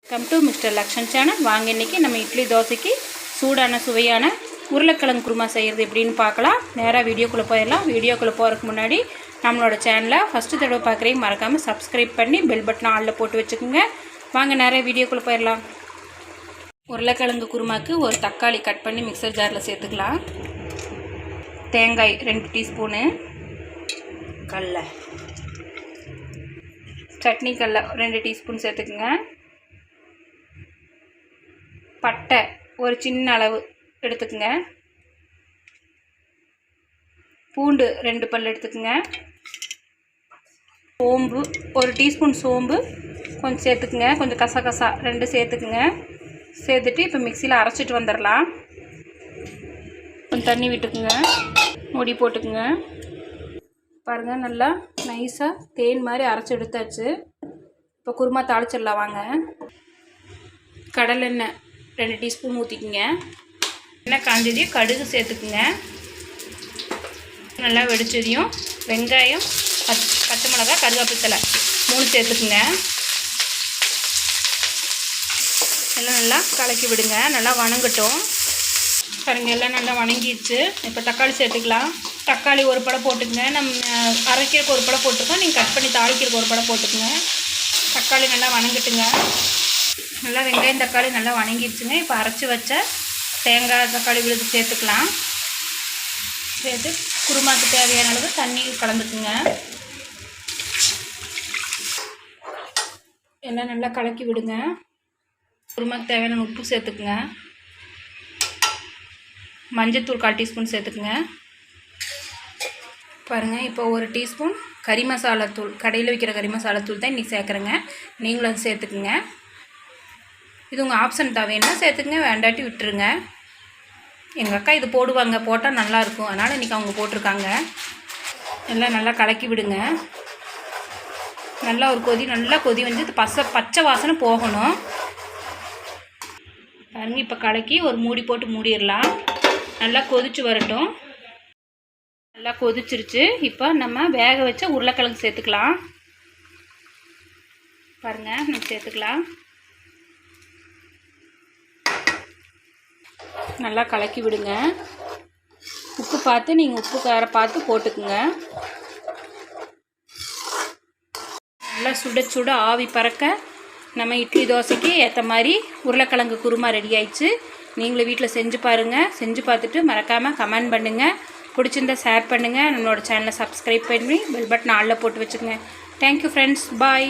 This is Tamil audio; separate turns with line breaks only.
Welcome to mister Lakshan channel. வாங்க இன்றைக்கி நம்ம இட்லி தோசைக்கு சூடான சுவையான உருளைக்கிழங்கு குருமா செய்கிறது எப்படின்னு பார்க்கலாம். நேராக வீடியோக்குள்ளே போயிடலாம். வீடியோக்குள்ளே போகிறதுக்கு முன்னாடி நம்மளோட சேனலை ஃபஸ்ட்டு தடவை பார்க்குறீங்க மறக்காமல் சப்ஸ்கிரைப் பண்ணி பெல் பட்டனை ஆளில் போட்டு வச்சுக்கோங்க. வாங்க நேராக வீடியோக்குள்ளே போயிடலாம். உருளைக்கிழங்கு குருமாக்கு ஒரு தக்காளி கட் பண்ணி மிக்சர் ஜாரில் சேர்த்துக்கலாம். தேங்காய் 2 டீஸ்பூனு, கடலை சட்னி கடலை 2 டீஸ்பூன் சேர்த்துக்குங்க. பட்டை ஒரு சின்ன அளவு எடுத்துக்கங்க. பூண்டு 2 பல் எடுத்துக்கங்க. சோம்பு 1 டீஸ்பூன் சோம்பு கொஞ்சம் சேர்த்துக்குங்க. கொஞ்சம் கசகசா 2 சேர்த்துக்குங்க. சேர்த்துட்டு இப்போ மிக்சியில் அரைச்சிட்டு வந்துடலாம். கொஞ்சம் தண்ணி விட்டுக்குங்க. மூடி போட்டுக்குங்க. பாருங்கள், நல்லா நைஸாக தேன் மாதிரி அரைச்சி எடுத்தாச்சு. இப்போ குருமா தாளிச்சிடலாம் வாங்க. கடலெண்ணெய் 2 டீஸ்பூன் ஊற்றிக்குங்க. எண்ணெய் காஞ்சதையும் கடுகு சேர்த்துக்குங்க. நல்லா வெடிச்சதையும் வெங்காயம், பச்சை மிளகாய், கருவேப்பிலை 3 சேர்த்துக்குங்க. எல்லாம் நல்லா கலக்கி விடுங்க. நல்லா வணங்கட்டும். பாருங்க, எல்லாம் நல்லா வணங்கிடுச்சு. இப்போ தக்காளி சேர்த்துக்கலாம். தக்காளி ஒரு பழம் போட்டுக்குங்க. நம்ம அரைக்கிறதுக்கு ஒரு பழம் போட்டிருக்கோம். நீங்கள் கட் பண்ணி தாளிக்கிறதுக்கு ஒரு பழம் போட்டுக்குங்க. தக்காளி நல்லா வணங்கட்டுங்க. நல்லா வெங்காயம் தக்காளி நல்லா வணங்கிடுச்சுங்க. இப்போ அரைச்சி வச்ச தேங்காய் தக்காளி விழுது சேர்த்துக்கலாம். சேர்த்து குருமாக்கு தேவையான அளவு தண்ணி கலந்துக்குங்க. எல்லாம் நல்லா கலக்கி விடுங்க. குருமாக்கு தேவையான உப்பு சேர்த்துக்குங்க. மஞ்சத்தூள் 1/4 டீஸ்பூன் சேர்த்துக்குங்க. பாருங்கள், இப்போ 1 டீஸ்பூன் கறி மசாலா தூள், கடையில் விற்கிற கறி மசாலா தூள் தான் இன்றைக்கி சேர்க்குறேங்க. நீங்களும் அது சேர்த்துக்குங்க. இது உங்கள் ஆப்ஷன் தான், வேணுன்னா சேர்த்துக்குங்க, வேண்டாட்டி விட்டுருங்க. எங்கள் அக்கா இது போடுவாங்க, போட்டால் நல்லாயிருக்கும், அதனால் இன்றைக்கி அவங்க போட்டிருக்காங்க. எல்லாம் நல்லா கலக்கி விடுங்க. நல்லா ஒரு கொதி, நல்லா கொதி வந்து பச்சை வாசனை போகணும். பாருங்க, இப்போ கலக்கி ஒரு மூடி போட்டு மூடிடலாம். நல்லா கொதிச்சு வரட்டும். நல்லா கொதிச்சிருச்சு. இப்போ நம்ம வேக வச்ச உருளைக்கிழங்கு சேர்த்துக்கலாம். பாருங்கள், நம்ம சேர்த்துக்கலாம். நல்லா கலக்கி விடுங்க. உப்பு பார்த்து நீங்கள் உப்பு கார பார்த்து போட்டுக்குங்க. நல்லா சுட சுட ஆவி பறக்க நம்ம இட்லி தோசைக்கு ஏற்ற மாதிரி உருளைக்கிழங்கு குருமா ரெடி ஆயிடுச்சு. நீங்களும் வீட்டில் செஞ்சு பாருங்கள். செஞ்சு பார்த்துட்டு மறக்காமல் கமெண்ட் பண்ணுங்கள். பிடிச்சிருந்தா ஷேர் பண்ணுங்கள். நம்மளோட சேனலை சப்ஸ்கிரைப் பண்ணி பெல் பட்டன் ஆளில் போட்டு வச்சுக்கோங்க. Thank you friends. பாய்.